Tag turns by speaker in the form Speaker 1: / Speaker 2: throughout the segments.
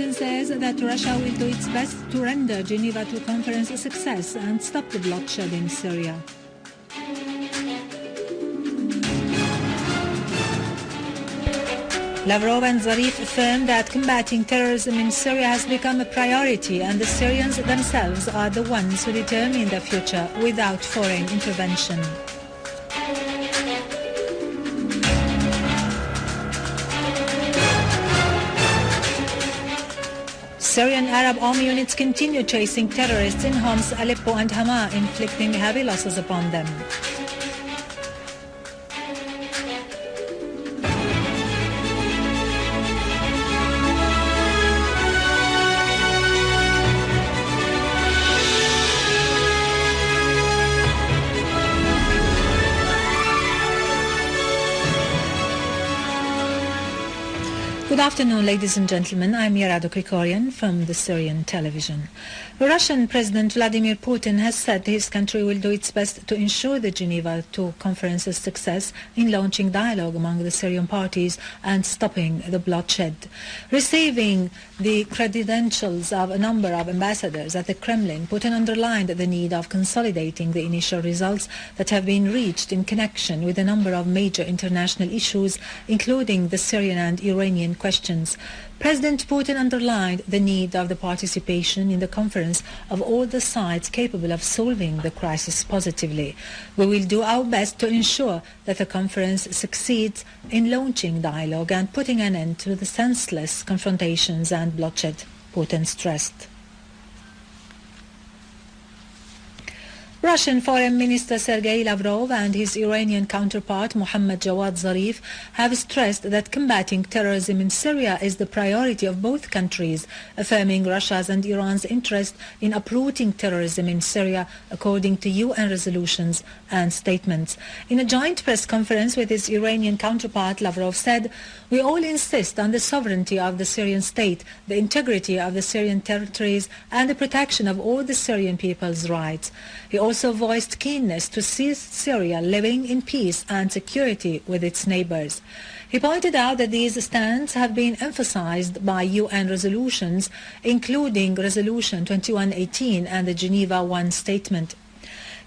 Speaker 1: Putin says that Russia will do its best to render Geneva II conference a success and stop the bloodshed in Syria. Lavrov and Zarif affirmed that combating terrorism in Syria has become a priority and the Syrians themselves are the ones who determine their future without foreign intervention. Syrian Arab army units continue chasing terrorists in Homs, Aleppo and Hama, inflicting heavy losses upon them. Good afternoon, ladies and gentlemen. I'm Yarado Krikorian from the Syrian television. The Russian President Vladimir Putin has said his country will do its best to ensure the Geneva II conference's success in launching dialogue among the Syrian parties and stopping the bloodshed. Receiving the credentials of a number of ambassadors at the Kremlin, Putin underlined the need of consolidating the initial results that have been reached in connection with a number of major international issues, including the Syrian and Iranian questions. President Putin underlined the need of the participation in the conference of all the sides capable of solving the crisis positively. We will do our best to ensure that the conference succeeds in launching dialogue and putting an end to the senseless confrontations and bloodshed, Putin stressed. Russian Foreign Minister Sergei Lavrov and his Iranian counterpart Mohammad Jawad Zarif have stressed that combating terrorism in Syria is the priority of both countries, affirming Russia's and Iran's interest in uprooting terrorism in Syria according to UN resolutions and statements. In a joint press conference with his Iranian counterpart, Lavrov said, "We all insist on the sovereignty of the Syrian state, the integrity of the Syrian territories and the protection of all the Syrian people's rights." He also voiced keenness to see Syria living in peace and security with its neighbors. He pointed out that these stands have been emphasized by UN resolutions, including Resolution 2118 and the Geneva I statement.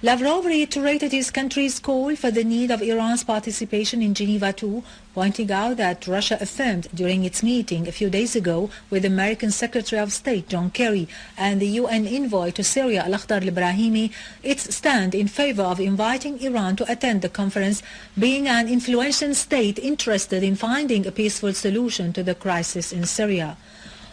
Speaker 1: Lavrov reiterated his country's call for the need of Iran's participation in Geneva II, pointing out that Russia affirmed during its meeting a few days ago with American Secretary of State John Kerry and the UN envoy to Syria Al-Akhdar al-Ibrahimi its stand in favor of inviting Iran to attend the conference, being an influential state interested in finding a peaceful solution to the crisis in Syria.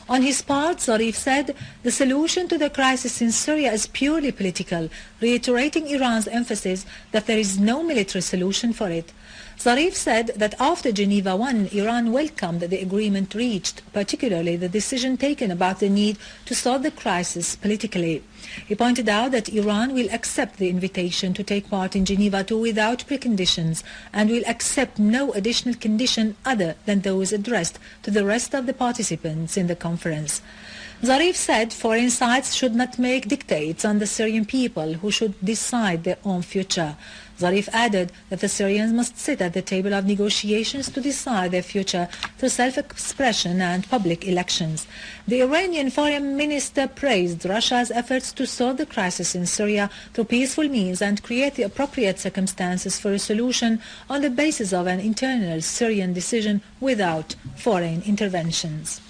Speaker 1: On his part, Zarif said the solution to the crisis in Syria is purely political, reiterating Iran's emphasis that there is no military solution for it. Zarif said that after Geneva I, Iran welcomed the agreement reached, particularly the decision taken about the need to solve the crisis politically. He pointed out that Iran will accept the invitation to take part in Geneva II without preconditions and will accept no additional condition other than those addressed to the rest of the participants in the conference. Zarif said foreign sides should not make dictates on the Syrian people, who should decide their own future. Zarif added that the Syrians must sit at the table of negotiations to decide their future through self-expression and public elections. The Iranian foreign minister praised Russia's efforts to solve the crisis in Syria through peaceful means and create the appropriate circumstances for a solution on the basis of an internal Syrian decision without foreign interventions.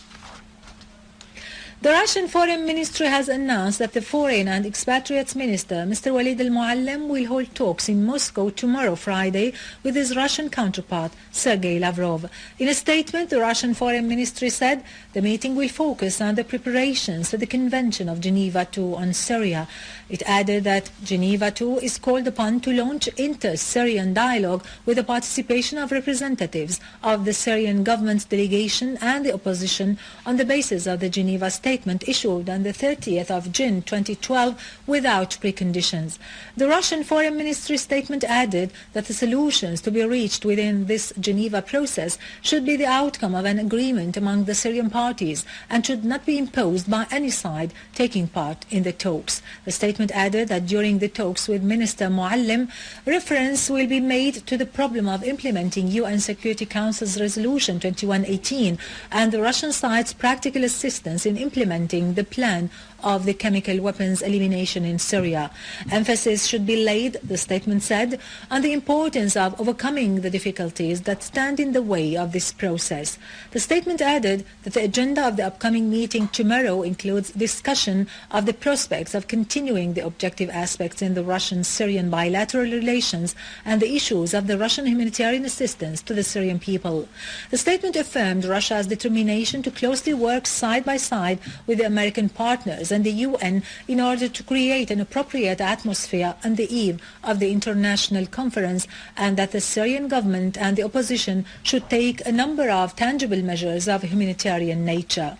Speaker 1: The Russian Foreign Ministry has announced that the Foreign and Expatriates Minister, Mr. Walid al-Muallim, will hold talks in Moscow tomorrow, Friday, with his Russian counterpart, Sergei Lavrov. In a statement, the Russian Foreign Ministry said the meeting will focus on the preparations for the Convention of Geneva II on Syria. It added that Geneva II is called upon to launch inter-Syrian dialogue with the participation of representatives of the Syrian government delegation and the opposition on the basis of the Geneva statement issued on the 30th of June 2012 without preconditions. The Russian Foreign Ministry statement added that the solutions to be reached within this Geneva process should be the outcome of an agreement among the Syrian parties and should not be imposed by any side taking part in the talks. The statement added that during the talks with Minister Muallim, reference will be made to the problem of implementing UN Security Council's Resolution 2118 and the Russian side's practical assistance in implementing the plan of the chemical weapons elimination in Syria. Emphasis should be laid, the statement said, on the importance of overcoming the difficulties that stand in the way of this process. The statement added that the agenda of the upcoming meeting tomorrow includes discussion of the prospects of continuing the objective aspects in the Russian-Syrian bilateral relations and the issues of the Russian humanitarian assistance to the Syrian people. The statement affirmed Russia's determination to closely work side by side with the American partners and the UN in order to create an appropriate atmosphere on the eve of the international conference, and that the Syrian government and the opposition should take a number of tangible measures of humanitarian nature.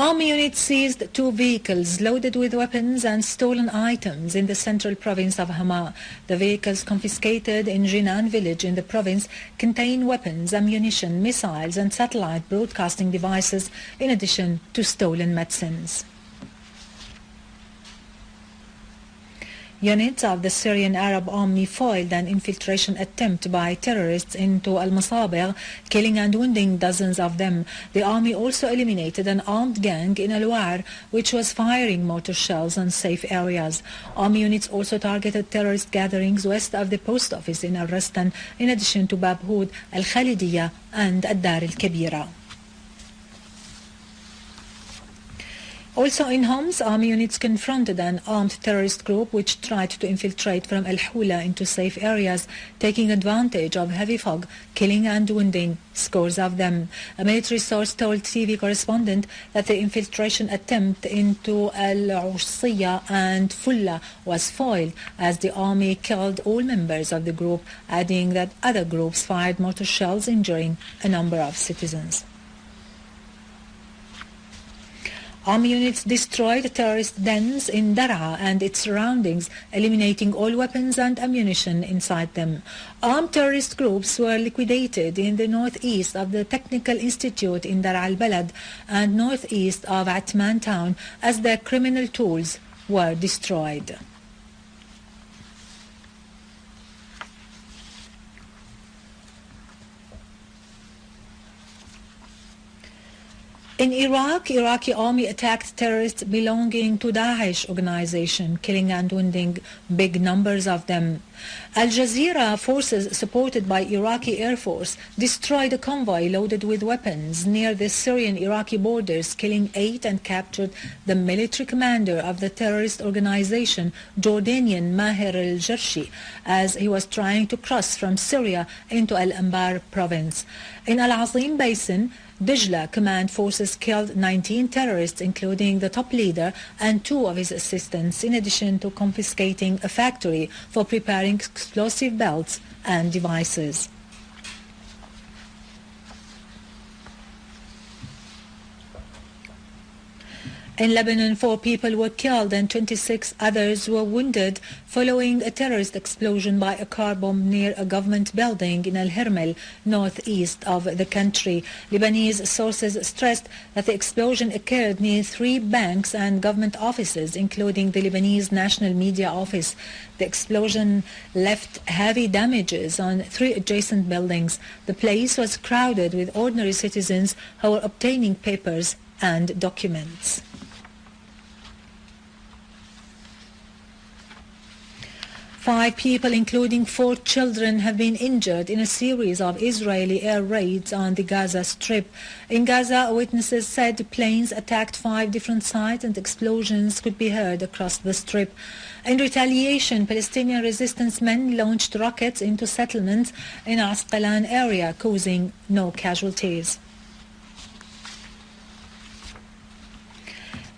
Speaker 1: Army units seized 2 vehicles loaded with weapons and stolen items in the central province of Hama. The vehicles confiscated in Jinan village in the province contain weapons, ammunition, missiles and satellite broadcasting devices in addition to stolen medicines. Units of the Syrian Arab Army foiled an infiltration attempt by terrorists into Al-Masabir, killing and wounding dozens of them. The army also eliminated an armed gang in Al-War, which was firing mortar shells on safe areas. Army units also targeted terrorist gatherings west of the post office in Al-Rastan, in addition to Bab Houd, Al-Khalidiyya and Ad-Dar al-Kabira. Also in Homs, army units confronted an armed terrorist group which tried to infiltrate from Al-Hula into safe areas, taking advantage of heavy fog, killing and wounding scores of them. A military source told TV correspondent that the infiltration attempt into Al-Usiyya and Fulla was foiled as the army killed all members of the group, adding that other groups fired mortar shells, injuring a number of citizens. Army units destroyed terrorist dens in Daraa and its surroundings, eliminating all weapons and ammunition inside them. Armed terrorist groups were liquidated in the northeast of the Technical Institute in Dar al-Balad and northeast of Atman town as their criminal tools were destroyed. In Iraq, Iraqi army attacked terrorists belonging to Daesh organization, killing and wounding big numbers of them. Al Jazeera forces supported by Iraqi Air Force destroyed a convoy loaded with weapons near the Syrian-Iraqi borders, killing 8 and captured the military commander of the terrorist organization, Jordanian Maher al-Jarshi, as he was trying to cross from Syria into Al-Anbar province. In Al-Azim Basin, Dijla command forces killed 19 terrorists, including the top leader and 2 of his assistants, in addition to confiscating a factory for preparing explosive belts and devices. In Lebanon, 4 people were killed and 26 others were wounded following a terrorist explosion by a car bomb near a government building in Hermel, northeast of the country. Lebanese sources stressed that the explosion occurred near 3 banks and government offices, including the Lebanese National Media Office. The explosion left heavy damages on 3 adjacent buildings. The place was crowded with ordinary citizens who were obtaining papers and documents. 5 people, including 4 children, have been injured in a series of Israeli air raids on the Gaza Strip. In Gaza, witnesses said planes attacked 5 different sites and explosions could be heard across the Strip. In retaliation, Palestinian resistance men launched rockets into settlements in Asqalan area, causing no casualties.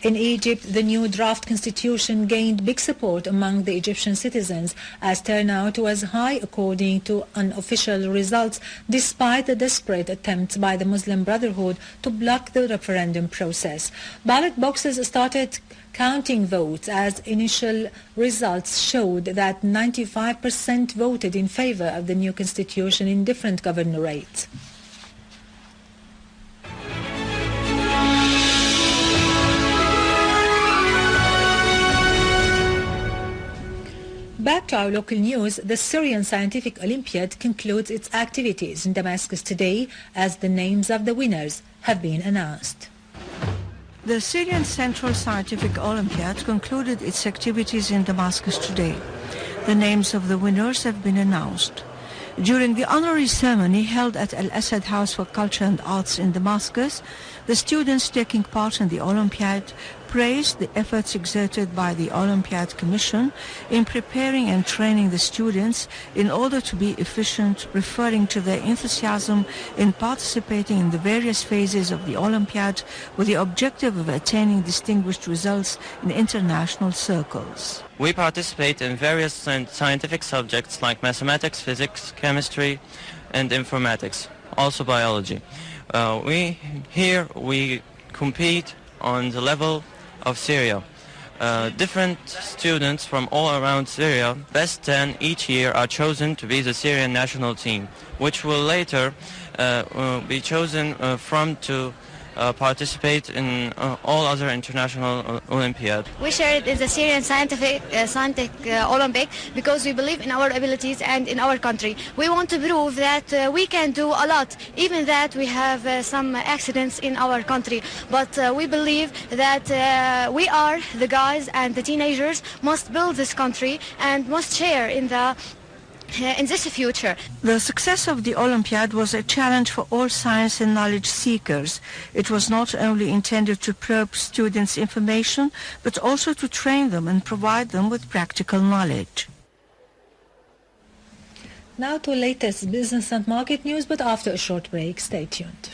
Speaker 1: In Egypt, the new draft constitution gained big support among the Egyptian citizens, as turnout was high according to unofficial results, despite the desperate attempts by the Muslim Brotherhood to block the referendum process. Ballot boxes started counting votes as initial results showed that 95% voted in favor of the new constitution in different governorates. Back to our local news, the Syrian Scientific Olympiad concludes its activities in Damascus today as the names of the winners have been announced.
Speaker 2: The Syrian Scientific Olympiad concluded its activities in Damascus today. The names of the winners have been announced. During the honorary ceremony held at Al-Assad House for Culture and Arts in Damascus, the students taking part in the Olympiad praised the efforts exerted by the Olympiad Commission in preparing and training the students in order to be efficient, referring to their enthusiasm in participating in the various phases of the Olympiad with the objective of attaining distinguished results in international circles.
Speaker 3: We participate in various scientific subjects like mathematics, physics, chemistry, and informatics, also biology. We compete on the level of Syria. Different students from all around Syria, best 10 each year, are chosen to be the Syrian national team, which will later be chosen to participate in all other international Olympiad.
Speaker 4: We shared in the Syrian Scientific Olympic because we believe in our abilities and in our country. We want to prove that we can do a lot, even that we have some accidents in our country. But we believe that we are the guys and the teenagers must build this country and must share in this future.
Speaker 2: The success of the Olympiad was a challenge for all science and knowledge seekers. It was not only intended to probe students' information, but also to train them and provide them with practical knowledge.
Speaker 1: Now to latest business and market news, but after a short break, stay tuned.